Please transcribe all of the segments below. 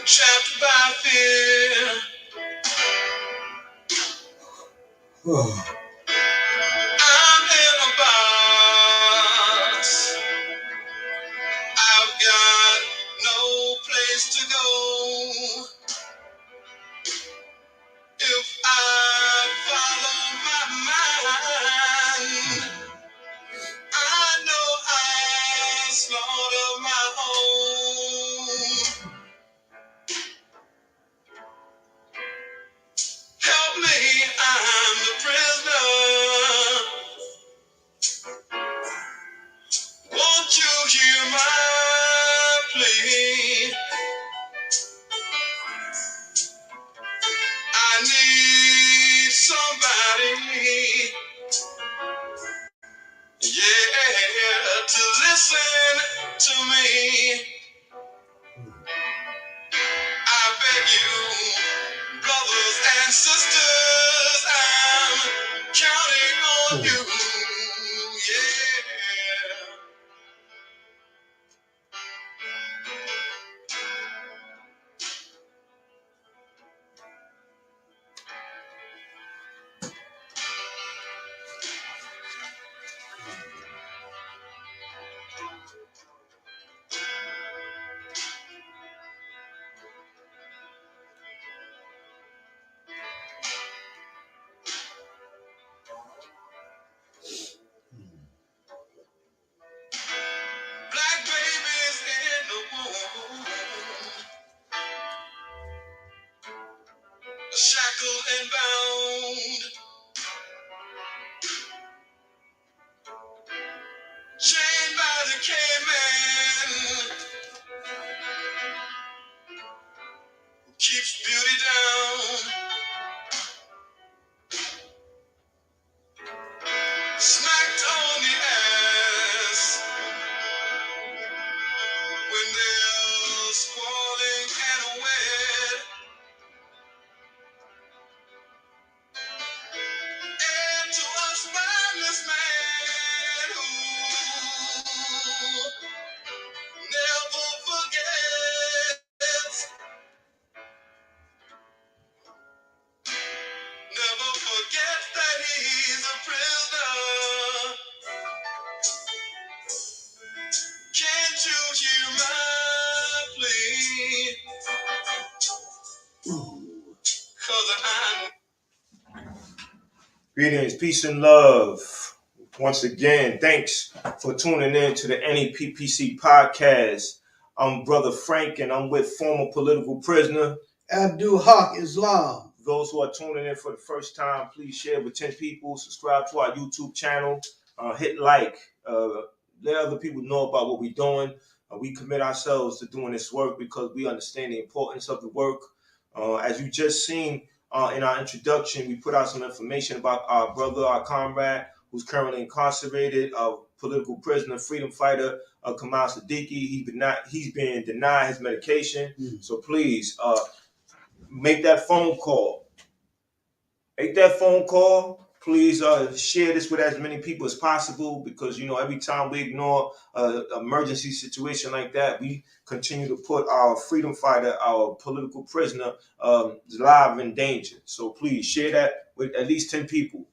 Trapped by fear. I'm in a box. I've got no place to go. If I follow my mind, I know I slaughter my own. Help me, I'm the prisoner. Won't you hear my plea? I need somebody, yeah, to listen to me. I beg you, brothers and sisters, I'm counting on you, yeah. Black babies in the womb, shackled and bound, chained by the caveman who keeps beauty down, smacked on the ass when they're squalling and wet. And to us mindless man who never forgets, never forgets that he's a prisoner. Can't you hear my plea? 'Cause I'm... Greetings, peace and love. Once again, thanks for tuning in to the NEPPC podcast. I'm Brother Frank, and I'm with former political prisoner Abdul Haq Islam. Those who are tuning in for the first time, please share with 10 people. Subscribe to our YouTube channel. Hit like. Let other people know about what we're doing. We commit ourselves to doing this work because we understand the importance of the work. As you just seen in our introduction, we put out some information about our brother, our comrade, who's currently incarcerated, a political prisoner, freedom fighter, Kamal Siddiqui. He's been denied his medication. So please make that phone call. Please share this with as many people as possible because, every time we ignore an emergency situation like that, we continue to put our freedom fighter, our political prisoner, live in danger. So please share that with at least 10 people.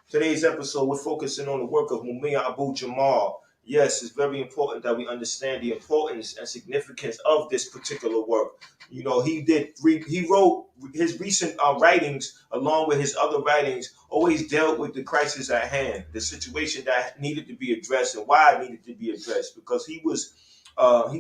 Today's episode, we're focusing on the work of Mumia Jamal. Yes, it's very important that we understand the importance and significance of this particular work. He wrote his recent writings, along with his other writings, always dealt with the crisis at hand, the situation that needed to be addressed, and why it needed to be addressed. Because he was a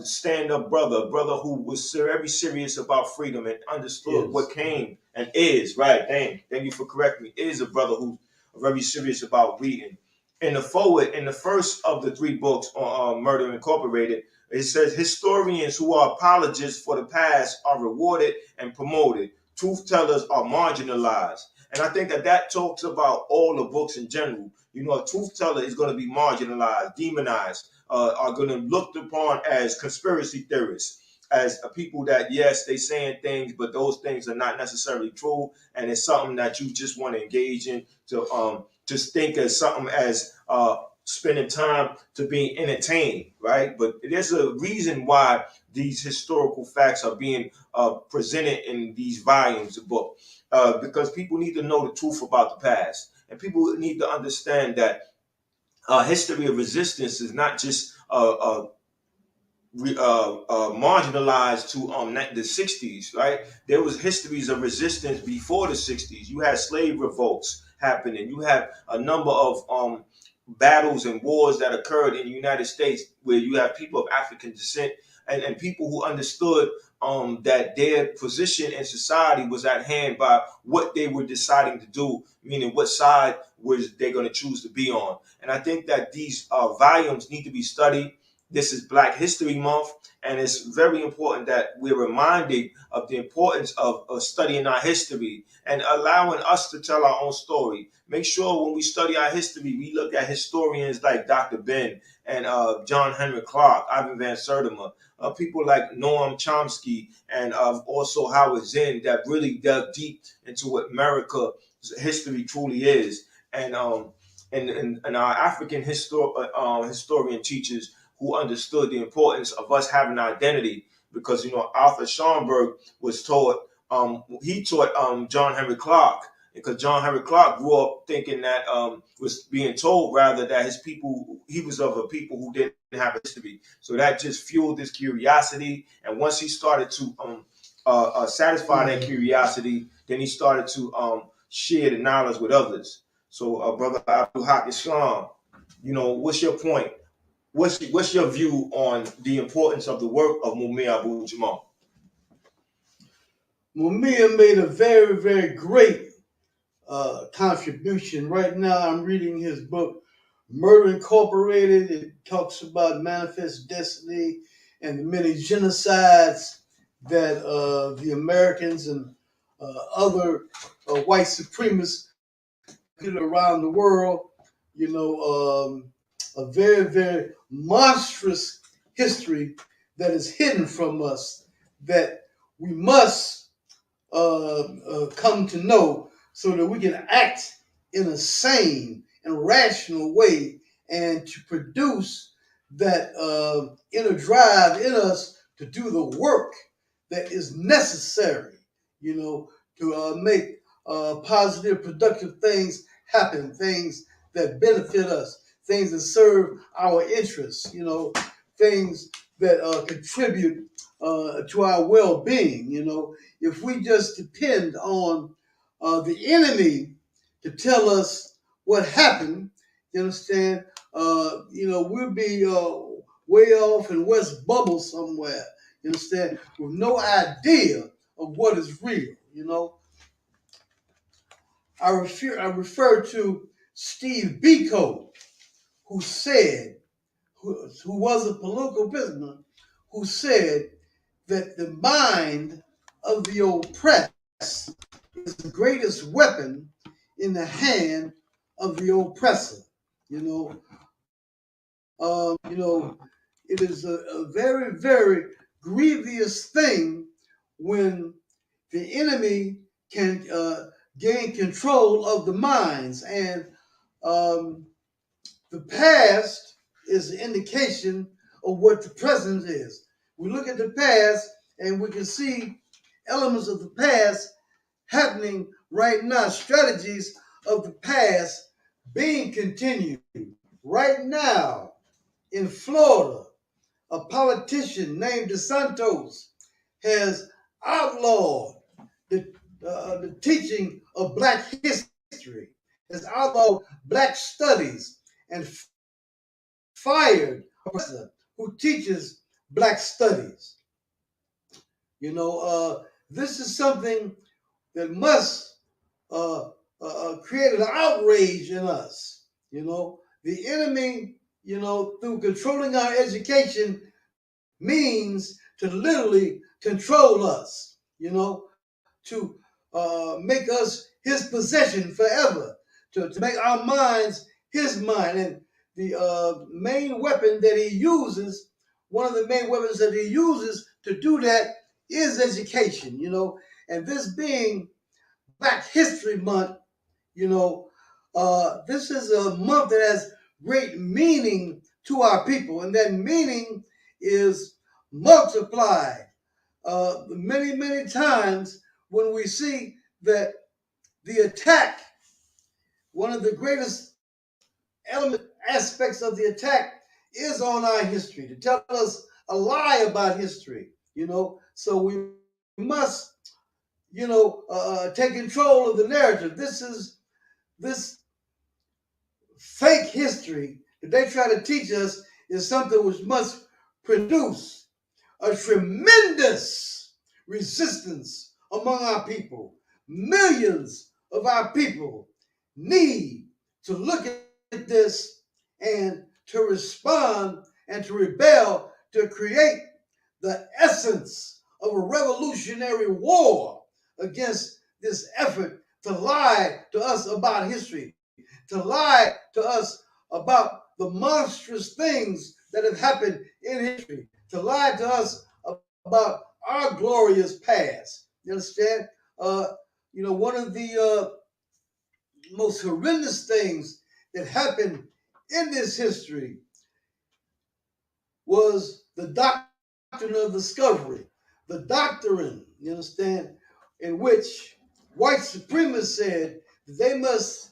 stand-up brother, a brother who was very serious about freedom and understood what came and is right. Thank you for correcting me. Is a brother who's very serious about reading. In the first of the 3 books on Murder Incorporated, it says historians who are apologists for the past are rewarded and promoted. Truth tellers are marginalized. And I think that talks about all the books in general. A truth teller is going to be marginalized, demonized, are going to be looked upon as conspiracy theorists, as people that, yes, they saying things, but those things are not necessarily true. And it's something that you just want to engage in to just think as something as spending time to being entertained, right? But there's a reason why these historical facts are being presented in these volumes of book, because people need to know the truth about the past, and people need to understand that history of resistance is not just marginalized to the 60s, right? There was histories of resistance before the 60s. You had slave revolts happening. You had a number of battles and wars that occurred in the United States where you have people of African descent and people who understood that their position in society was at hand by what they were deciding to do, meaning what side was they going to choose to be on. And I think that these volumes need to be studied. This is Black History Month, and it's very important that we're reminded of the importance of studying our history and allowing us to tell our own story. Make sure when we study our history, we look at historians like Dr. Ben and John Henry Clark, Ivan Van Sertima, people like Noam Chomsky, and also Howard Zinn that really dug deep into what America's history truly is. And our African historian teachers who understood the importance of us having identity, because Arthur Schomburg was taught he taught John Henry Clark, because John Henry Clark grew up thinking that was being told rather that his people, he was of a people who didn't have a history. So that just fueled his curiosity, and once he started to satisfy that curiosity, then he started to share the knowledge with others. So brother Abdul Haq Islam, what's your point? What's your view on the importance of the work of Mumia Abu Jamal? Mumia made a very, very great contribution. Right now, I'm reading his book, Murder Incorporated. It talks about manifest destiny and the many genocides that the Americans and other white supremacists did around the world. A very, very monstrous history that is hidden from us that we must come to know so that we can act in a sane and rational way and to produce that inner drive in us to do the work that is necessary, to make positive, productive things happen, things that benefit us, things that serve our interests, things that contribute to our well-being. If we just depend on the enemy to tell us what happened, you understand? We'll be way off in West Bubble somewhere. You understand? With no idea of what is real. I refer to Steve Biko, who said, who was a political prisoner, who said that the mind of the oppressed is the greatest weapon in the hand of the oppressor. You know, it is a very, very grievous thing when the enemy can gain control of the minds, and the past is an indication of what the present is. We look at the past and we can see elements of the past happening right now, strategies of the past being continued. Right now in Florida, a politician named DeSantos has outlawed the teaching of Black history, has outlawed Black studies, and fired a professor who teaches Black studies. This is something that must create an outrage in us. The enemy, through controlling our education, means to literally control us, to make us his possession forever, to make our minds his mind. And the main weapon that he uses, one of the main weapons that he uses to do that is education, and this being Black History Month, this is a month that has great meaning to our people, and that meaning is multiplied many, many times when we see that the attack, one of the greatest aspects of the attack is on our history, to tell us a lie about history, So we must, take control of the narrative. This fake history that they try to teach us is something which must produce a tremendous resistance among our people. Millions of our people need to look at this and to respond and to rebel, to create the essence of a revolutionary war against this effort to lie to us about history, to lie to us about the monstrous things that have happened in history, to lie to us about our glorious past. You understand? One of the most horrendous things that happened in this history was the doctrine of discovery, the doctrine, you understand, in which white supremacists said that they must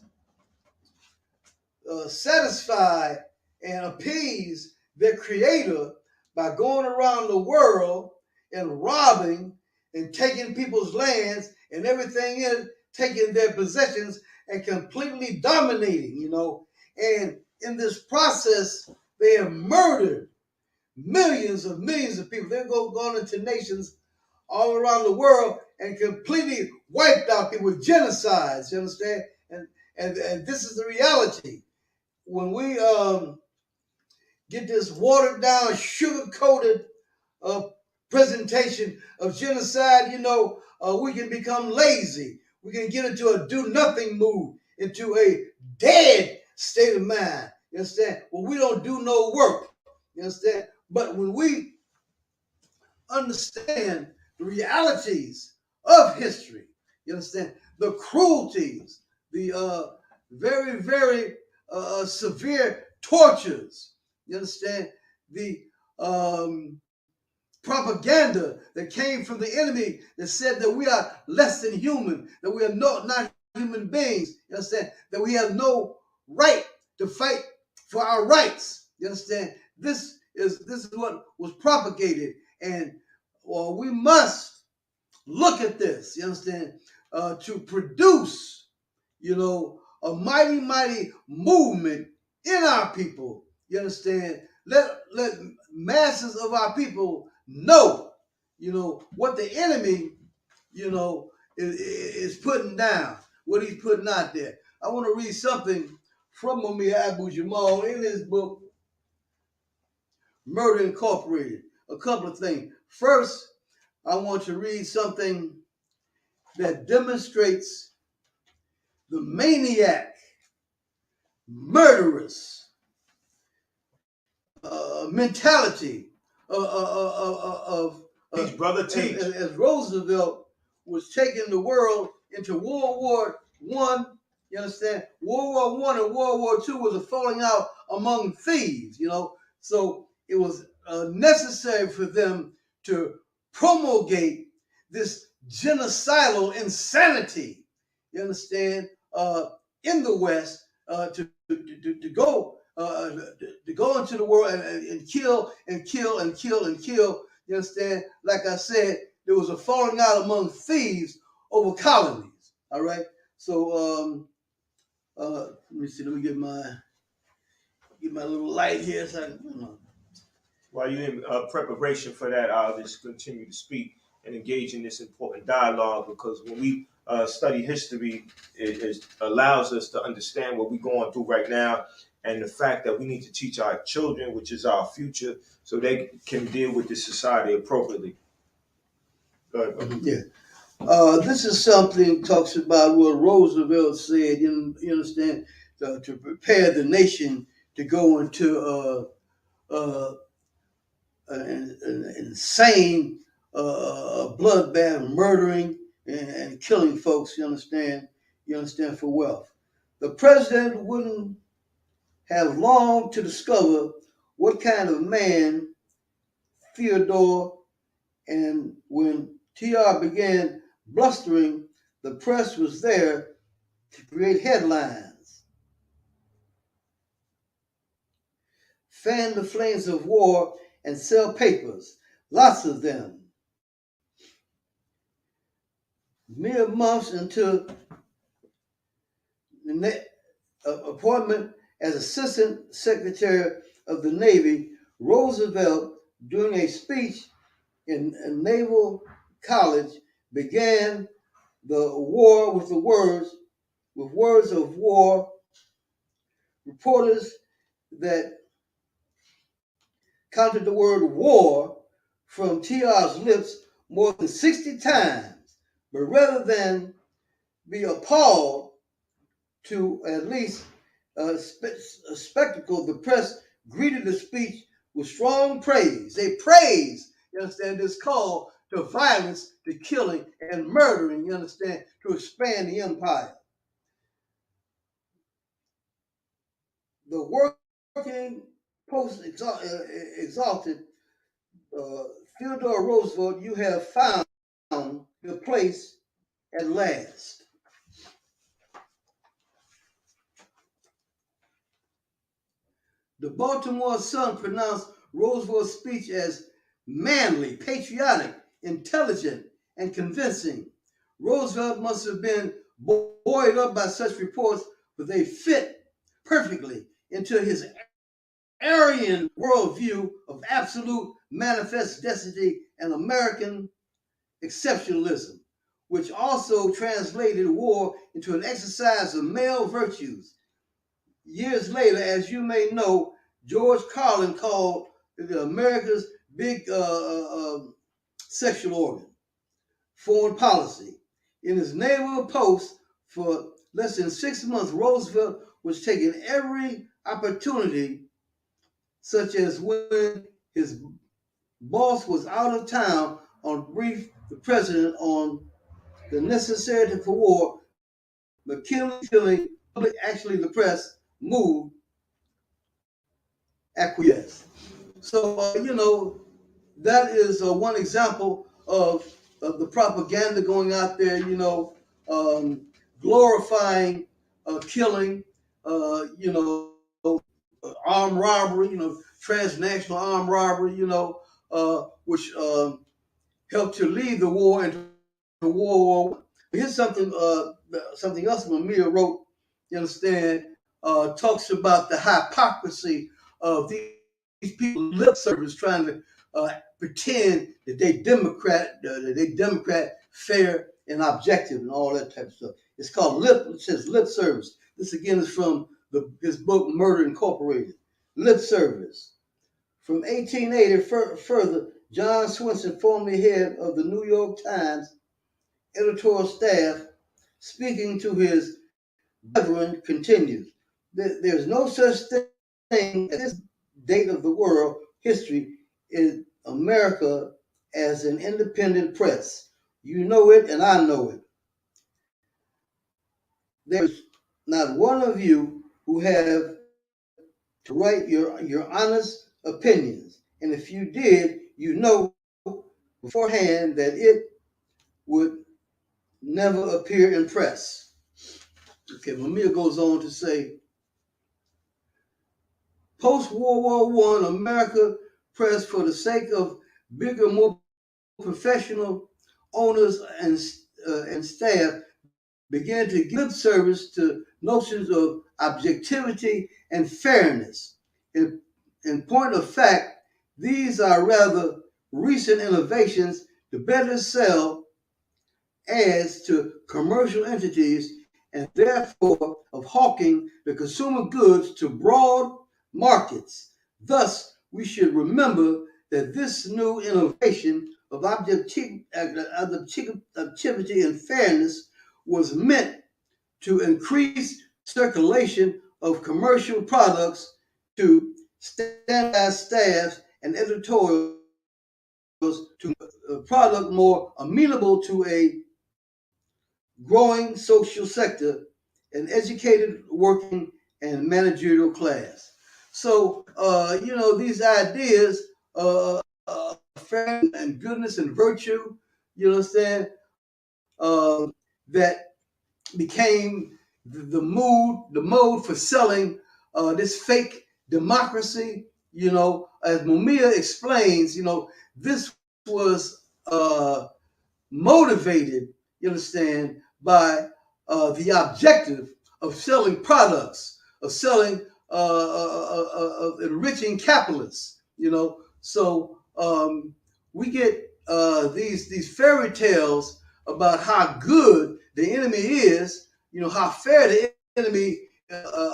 satisfy and appease their creator by going around the world and robbing and taking people's lands and everything in, taking their possessions and completely dominating, And in this process, they have murdered millions of people. They're going into nations all around the world and completely wiped out people with genocides, you understand? And this is the reality. When we get this watered down, sugar coated uh, presentation of genocide, we can become lazy. We can get into a do nothing mood, into a dead state of mind. You understand? Well, we don't do no work. You understand? But when we understand the realities of history, you understand the cruelties, the very, very severe tortures, you understand the propaganda that came from the enemy that said that we are less than human, that we are not human beings, you understand, that we have no right to fight for our rights, you understand. This is what was propagated, and we must look at this, you understand, to produce, a mighty, mighty movement in our people, you understand. Let masses of our people know, what the enemy, is putting down, what he's putting out there. I want to read something from Mumia Jamal in his book, Murder Incorporated. A couple of things. First, I want to read something that demonstrates the maniac, murderous mentality of Teach, brother, teach. as Roosevelt was taking the world into World War I. You understand? World War I and World War II was a falling out among thieves. So it was necessary for them to promulgate this genocidal insanity. You understand? In the West, to go to go into the world and kill and kill and kill and kill. You understand? Like I said, there was a falling out among thieves over colonies. All right. So let me see. Let me get my little light here. So While you're in preparation for that, I'll just continue to speak and engage in this important dialogue, because when we study history, it allows us to understand what we're going through right now, and the fact that we need to teach our children, which is our future, so they can deal with this society appropriately. Go ahead, yeah. This is something talks about what Roosevelt said. You understand, to prepare the nation to go into an insane bloodbath, murdering and killing folks. You understand for wealth. The president wouldn't have longed to discover what kind of man Theodore, and when TR began blustering, the press was there to create headlines, fan the flames of war, and sell papers, lots of them. Mere months into the appointment as Assistant Secretary of the Navy, Roosevelt, during a speech in Naval College, began the war with words of war. Reporters that counted the word war from TR's lips more than 60 times, but rather than be appalled to at least a spectacle, the press greeted the speech with strong praise. They praised, you understand, this call to violence, to killing and murdering, you understand, to expand the empire. The working post exalted Theodore Roosevelt, you have found your place at last. The Baltimore Sun pronounced Roosevelt's speech as manly, patriotic, intelligent, and convincing. Roosevelt must have been buoyed up by such reports, but they fit perfectly into his Aryan worldview of absolute manifest destiny and American exceptionalism, which also translated war into an exercise of male virtues. Years later, as you may know, George Carlin called America's big sexual organ, foreign policy. In his naval post for less than 6 months, Roosevelt was taking every opportunity, such as when his boss was out of town, on brief the president on the necessity for war. McKinley, actually the press, moved, acquiesced. So, that is one example of the propaganda going out there, glorifying killing, armed robbery, transnational armed robbery, which helped to lead the war into World War I. Here's something else Mumia wrote, you understand, talks about the hypocrisy of these people lip service trying to pretend that they Democrat, fair and objective and all that type of stuff. It says lip service. This again is from his book Murder Incorporated. Lip service. From 1880 further, John Swinson, formerly head of the New York Times editorial staff, speaking to his brethren, continues. There's no such thing at this date of the world history in America as an independent press. You know it, and I know it. There's not one of you who have to write your honest opinions. And if you did, you know beforehand that it would never appear in press. Okay, Mumia goes on to say, post-World War I, America press, for the sake of bigger, more professional owners and staff, began to give service to notions of objectivity and fairness. In point of fact, these are rather recent innovations to better sell ads to commercial entities and therefore of hawking the consumer goods to broad markets. Thus, we should remember that this new innovation of objectivity and fairness was meant to increase circulation of commercial products to standardized staffs and editorials, to a product more amenable to a growing social sector, an educated working and managerial class. So, these ideas of fairness and goodness and virtue, you understand, that became the mode for selling this fake democracy. As Mumia explains, this was motivated, you understand, by the objective of selling products, of selling, of enriching capitalists. So we get these fairy tales about how good the enemy is. How fair the enemy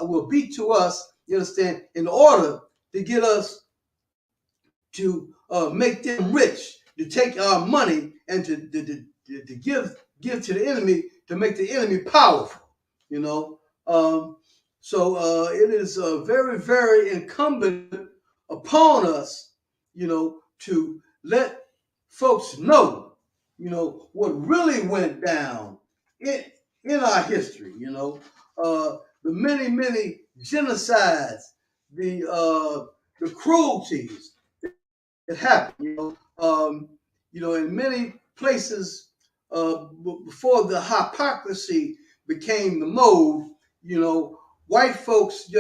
will be to us. You understand, in order to get us to make them rich, to take our money and to give to the enemy, to make the enemy powerful. You know, it is very, very incumbent upon us, to let folks know, what really went down in in our history. The many, many genocides, the cruelties that happened. In many places, before the hypocrisy became the mode, white folks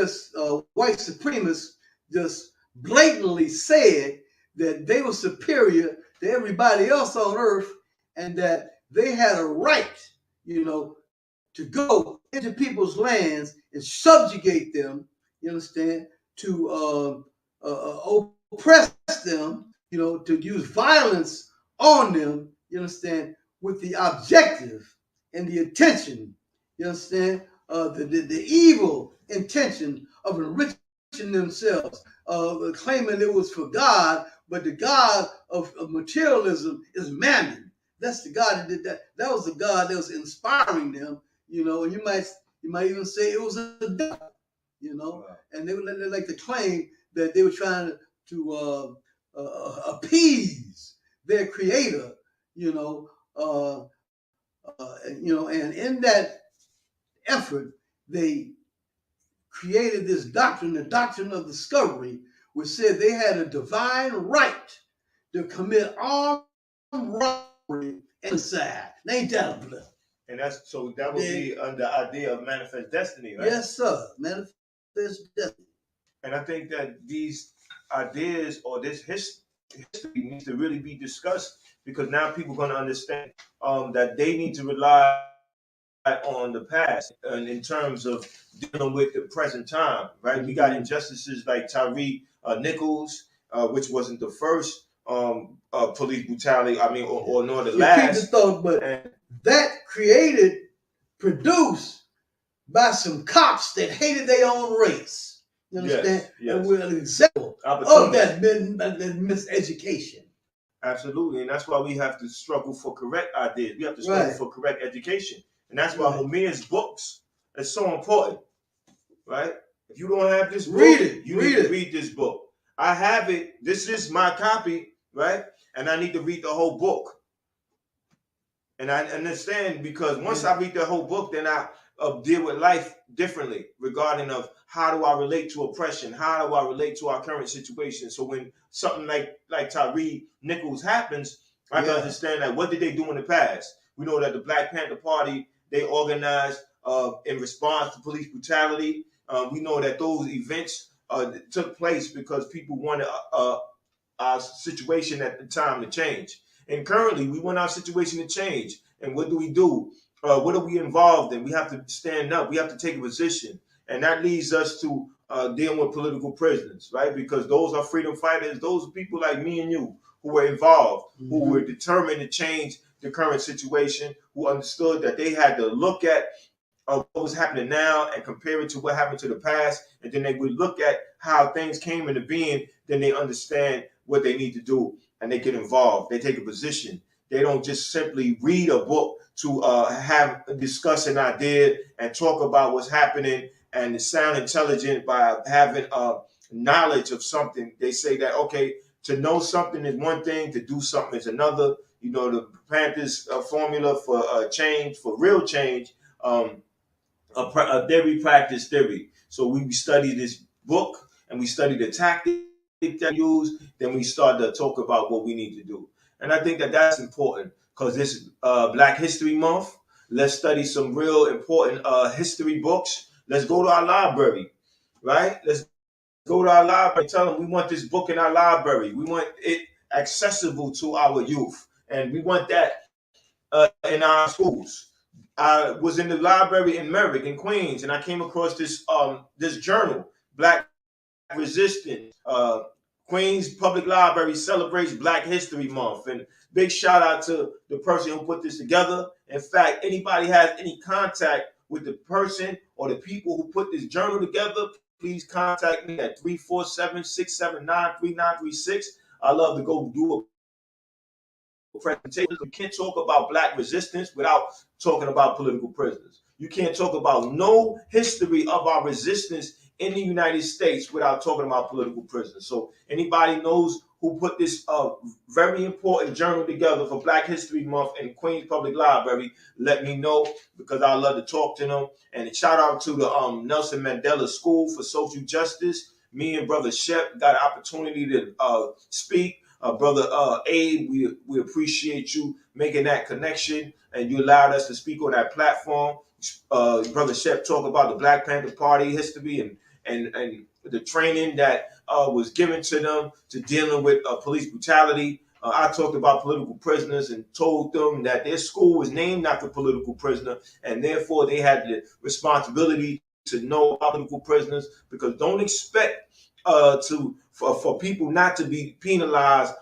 white supremacists just blatantly said that they were superior to everybody else on earth, and that they had a right, to go into people's lands and subjugate them. You understand? To oppress them, to use violence on them, you understand, with the objective and the intention, you understand, the evil intention of enriching themselves, claiming it was for God, but the God of materialism is Mammon. That's the God that did that. That was the God that was inspiring them, and you might even say it was a devil, Wow. and they like to claim that they were trying to appease their creator, uh, and in that effort, they created this doctrine, the doctrine of discovery, which said they had a divine right to commit armed robbery and genocide. Ain't that a blip? And that would be under the idea of manifest destiny, right? Yes, sir. Manifest destiny. And I think that these ideas or this history needs to really be discussed, because now people are going to understand that they need to rely on the past and in terms of dealing with the present time, right? We got injustices like Tyree Nichols, which wasn't the first police brutality, or nor the Keep the last. thought, but that produced by some cops that hated their own race. You understand? Yes. And we're an example of that miseducation. Absolutely, and that's why we have to struggle for correct ideas. We have to struggle for correct education, and that's why Mumia's books are so important, right? If you don't have this book, you need to read this book. I have it. This is my copy, right? And I need to read the whole book. And I understand, because once I read the whole book, then I deal with life differently regarding of how do I relate to oppression? How do I relate to our current situation? So when something like Tyree Nichols happens, I can understand that what did they do in the past? We know that the Black Panther Party, they organized in response to police brutality. We know that those events took place because people wanted our situation at the time to change. And currently, we want our situation to change. And what do we do? What are we involved in? We have to stand up. We have to take a position. And that leads us to dealing with political prisoners, right? Because those are freedom fighters. Those are people like me and you who were involved, who were determined to change the current situation, who understood that they had to look at what was happening now and compare it to what happened to the past. And then they would look at how things came into being. Then they understand what they need to do, and they get involved. They take a position. They don't just simply read a book to discuss an idea and talk about what's happening and sound intelligent by having knowledge of something. They say that, okay, to know something is one thing, to do something is another. The Panthers formula for change, for real change, a theory, practice, theory. So we study this book and we study the tactic that we use. Then we start to talk about what we need to do. And I think that that's important because this is Black History Month. Let's study some real important history books. Let's go to our library, right? Let's go to our library. Tell them we want this book in our library. We want it accessible to our youth, and we want that in our schools. I was in the library in Merrick in Queens, and I came across this journal, Black Resistance. Queens Public Library celebrates Black History Month, and big shout out to the person who put this together. In fact, anybody has any contact with the person or the people who put this journal together, please contact me at 347-679-3936. I love to go do a presentations. You can't talk about Black resistance without talking about political prisoners. You can't talk about no history of our resistance in the United States without talking about political prisoners. So anybody knows who put this very important journal together for Black History Month in Queens Public Library, let me know because I love to talk to them. And shout out to the Nelson Mandela School for Social Justice. Me and Brother Shep got an opportunity to speak. Brother Abe, we appreciate you making that connection and you allowed us to speak on that platform. Brother Shep talked about the Black Panther Party history and the training that was given to them to dealing with police brutality. I talked about political prisoners and told them that their school was named after political prisoner and therefore they had the responsibility to know about political prisoners because don't expect for people not to be penalized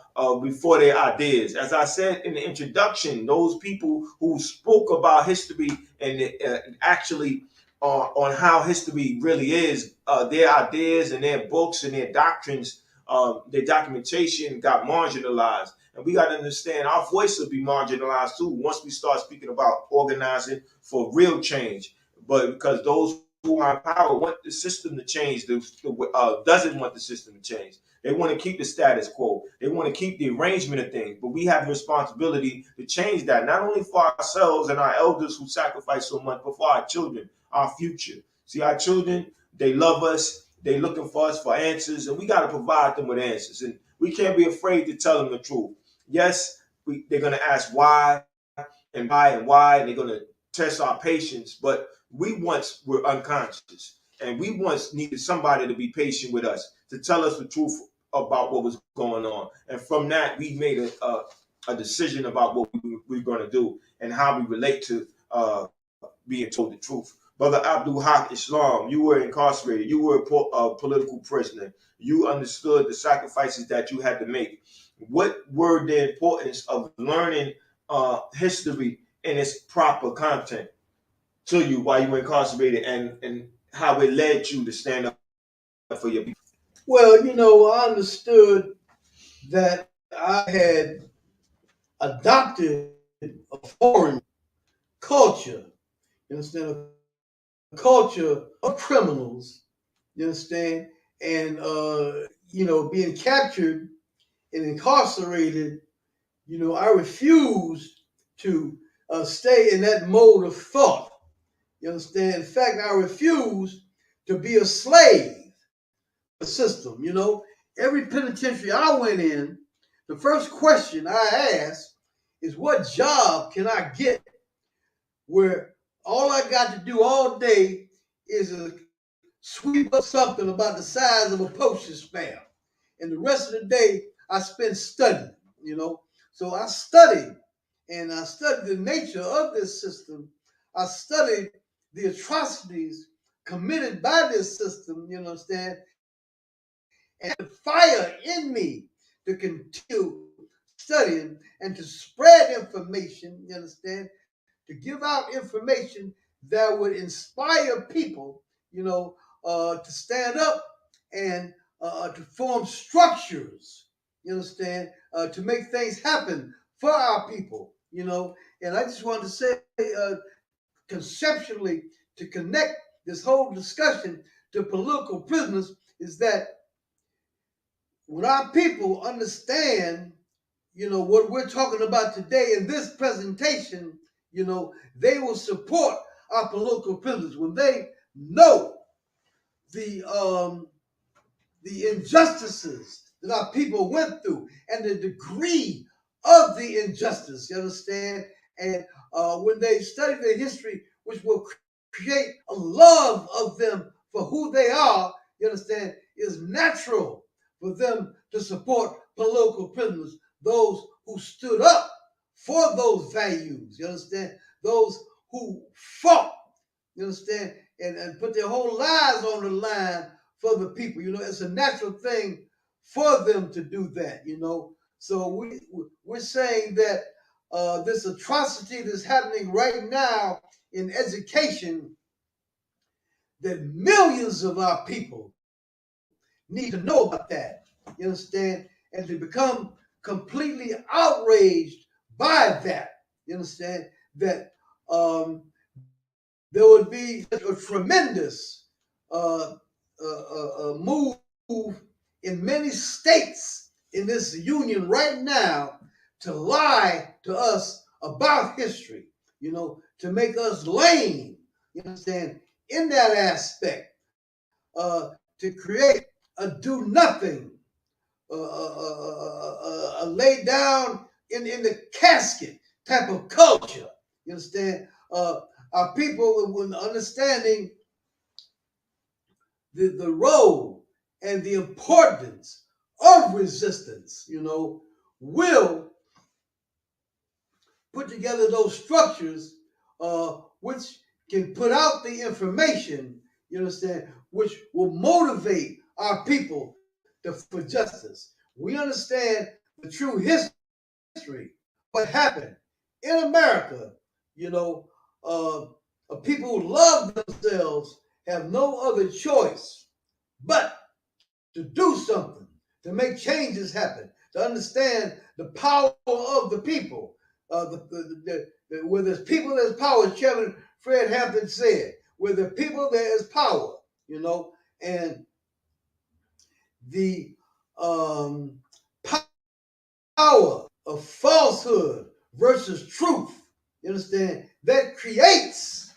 before their ideas. As I said in the introduction, those people who spoke about history and actually on how history really is, their ideas and their books and their doctrines, their documentation got marginalized. And we got to understand our voice will be marginalized too once we start speaking about organizing for real change. But because those who are in power want the system to change, doesn't want the system to change. They want to keep the status quo. They want to keep the arrangement of things. But we have the responsibility to change that, not only for ourselves and our elders who sacrifice so much, but for our children, our future. See, our children, they love us. They looking for us for answers, and we got to provide them with answers. And we can't be afraid to tell them the truth. Yes, they're going to ask why and why and why, and they're going to test our patience, but we once were unconscious and we once needed somebody to be patient with us to tell us the truth about what was going on. And from that, we made a decision about what we were going to do and how we relate to being told the truth. Brother Abdul Haq Islam, you were incarcerated. You were a political prisoner. You understood the sacrifices that you had to make. What were the importance of learning history in its proper content to you while you were incarcerated and how it led you to stand up for your people? Well, I understood that I had adopted a foreign culture. You understand? A culture of criminals. You understand? And being captured and incarcerated. I refused to stay in that mode of thought. You understand? In fact, I refused to be a slave to the system. Every penitentiary I went in, the first question I asked is, what job can I get where all I got to do all day is sweep up something about the size of a postage stamp. And the rest of the day I spent studying. So I studied and I studied the nature of this system. I studied the atrocities committed by this system, understand, and the fire in me to continue studying and to spread information, you understand, to give out information that would inspire people, to stand up and to form structures, you understand, to make things happen for our people. And I just wanted to say, conceptually, to connect this whole discussion to political prisoners is that when our people understand what we're talking about today in this presentation, they will support our political privilege, when they know the injustices that our people went through and the degree of the injustice, you understand? And when they study their history, which will create a love of them for who they are, you understand, is natural for them to support political prisoners, those who stood up for those values, you understand? Those who fought, you understand, and put their whole lives on the line for the people. You know, it's a natural thing for them to do that, you know. So we're saying that this atrocity that's happening right now in education, that millions of our people need to know about that. You understand? And to become completely outraged by that. You understand? That there would be a tremendous move in many states in this union right now to lie to us about history, you know, to make us lame, you understand, in that aspect, to create a do nothing, lay down in the casket type of culture, you understand? Our people, when understanding the role and the importance of resistance, you know, will put together those structures which can put out the information, you understand, which will motivate our people for justice. We understand the true history, what happened in America, you know, people who love themselves have no other choice but to do something, to make changes happen, to understand the power of the people. Where there's people, there's power, as Chairman Fred Hampton said. Where there's people, there is power, you know, and the power of falsehood versus truth, you understand, that creates,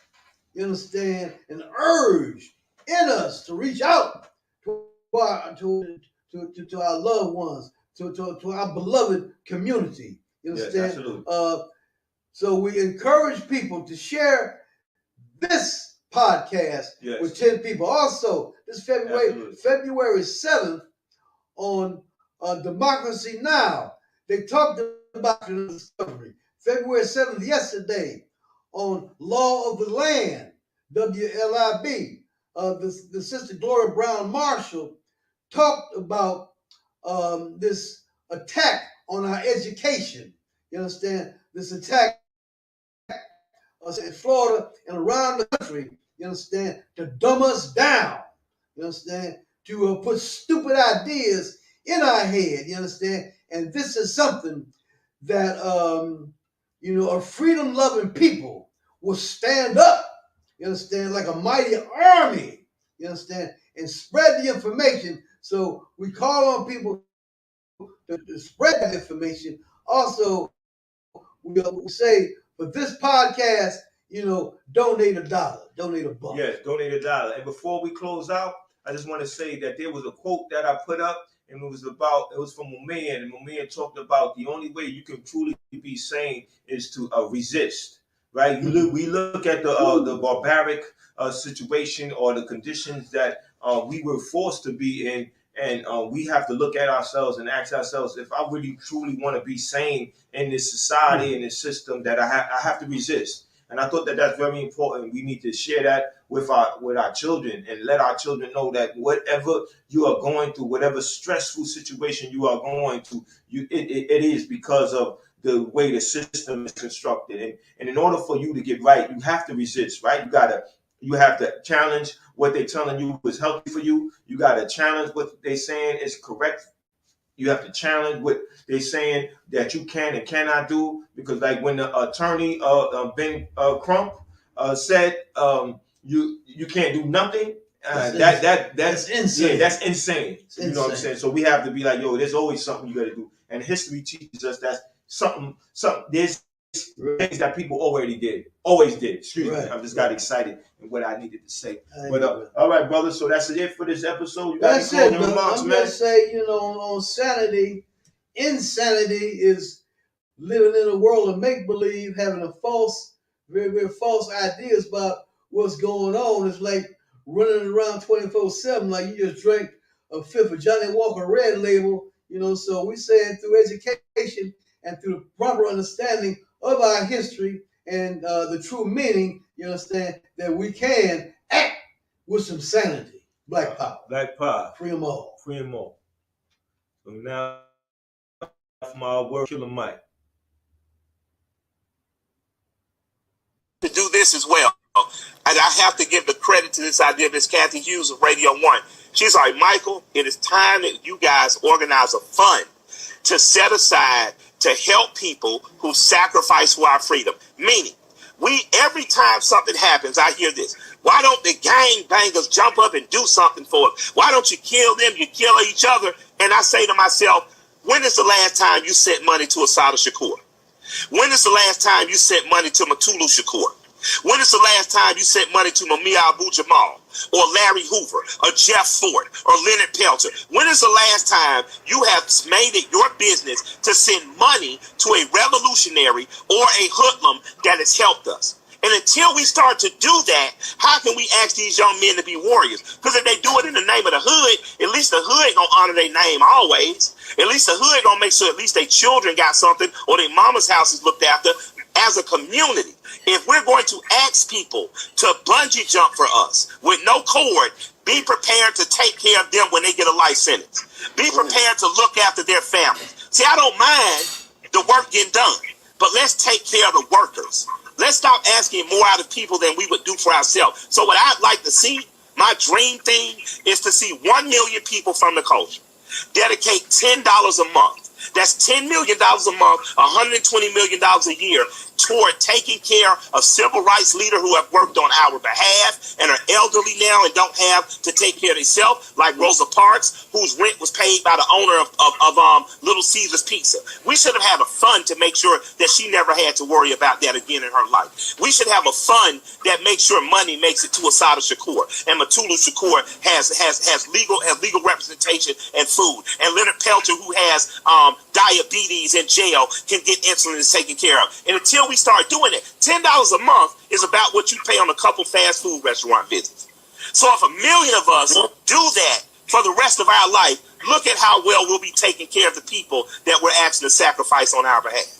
you understand, an urge in us to reach out to our loved ones, to our beloved community. You understand? Yes, absolutely. So we encourage people to share this podcast with 10 people. Also, this February 7th on Democracy Now! They talked about the discovery. February 7th, yesterday, on Law of the Land, WLIB. The sister Gloria Brown Marshall talked about this attack on our education. You understand? This attack in Florida and around the country, you understand, to dumb us down. You understand? To put stupid ideas in our head, you understand? And this is something that, you know, a freedom-loving people will stand up, you understand, like a mighty army, you understand, and spread the information. So we call on people to spread that information. Also, we say for this podcast, you know, donate $1, donate $1. Yes, donate $1. And before we close out, I just want to say that there was a quote that I put up, and it was from Mumia, and Mumia talked about the only way you can truly be sane is to resist, right? We look at the barbaric situation or the conditions that we were forced to be in, and we have to look at ourselves and ask ourselves, if I really truly want to be sane in this society, in this system, that I have to resist. And I thought that that's very important. We need to share that with our children and let our children know that whatever you are going through, whatever stressful situation you are going through, it is because of the way the system is constructed. And in order for you to get right, you have to resist, right? You have to challenge what they're telling you is healthy for you. You got to challenge what they're saying is correct. You have to challenge what they're saying that you can and cannot do. Because like when the attorney Ben Crump said you can't do nothing. That's insane. Yeah, that's insane. You know what I'm saying? So we have to be like, yo, there's always something you got to do. And history teaches us that something there's things that people always did. Excuse me, I just got Right. excited in what I needed to say. I But know, all right, brother. So that's it for this episode. You got any that's it, closing brother. remarks, I'm man? just saying, you know, on sanity, insanity is living in a world of make believe, having a false, very, very false ideas about what's going on. It's like running around 24/7, like you just drank a fifth of Johnny Walker Red Label, you know. So we saying through education and through the proper understanding of our history and the true meaning, you understand, that we can act with some sanity. Black power. Black power. Free them all. Free them all. So now, from our word, Killer Mike. To do this as well. And I have to give the credit to this idea of this Kathy Hughes of Radio 1. She's like, Michael, it is time that you guys organize a fund to set aside to help people who sacrifice for our freedom. Meaning, every time something happens, I hear this. Why don't the gang bangers jump up and do something for us? Why don't you kill them? You kill each other. And I say to myself, when is the last time you sent money to Assata Shakur? When is the last time you sent money to Matulu Shakur? When is the last time you sent money to Mumia Abu Jamal or Larry Hoover or Jeff Ford or Leonard Peltier? When is the last time you have made it your business to send money to a revolutionary or a hoodlum that has helped us? And until we start to do that, how can we ask these young men to be warriors? Because if they do it in the name of the hood, at least the hood gonna honor their name always. At least the hood gonna make sure at least their children got something or their mama's house is looked after. As a community, if we're going to ask people to bungee jump for us with no cord, be prepared to take care of them when they get a life sentence. Be prepared to look after their families. See, I don't mind the work getting done, but let's take care of the workers. Let's stop asking more out of people than we would do for ourselves. So what I'd like to see, my dream thing, is to see 1 million people from the culture dedicate $10 a month. That's $10 million a month, $120 million a year toward taking care of civil rights leaders who have worked on our behalf and are elderly now and don't have to take care of themselves, like Rosa Parks, whose rent was paid by the owner of Little Caesars Pizza. We should have had a fund to make sure that she never had to worry about that again in her life. We should have a fund that makes sure money makes it to Assata Shakur, and Matulu Shakur has legal representation and food, and Leonard Peltier, who has diabetes in jail, can get insulin and taken care of. And until we start doing it, $10 a month is about what you pay on a couple fast food restaurant visits. So if 1 million of us do that for the rest of our life, look at how well we'll be taking care of the people that we're asking to sacrifice on our behalf.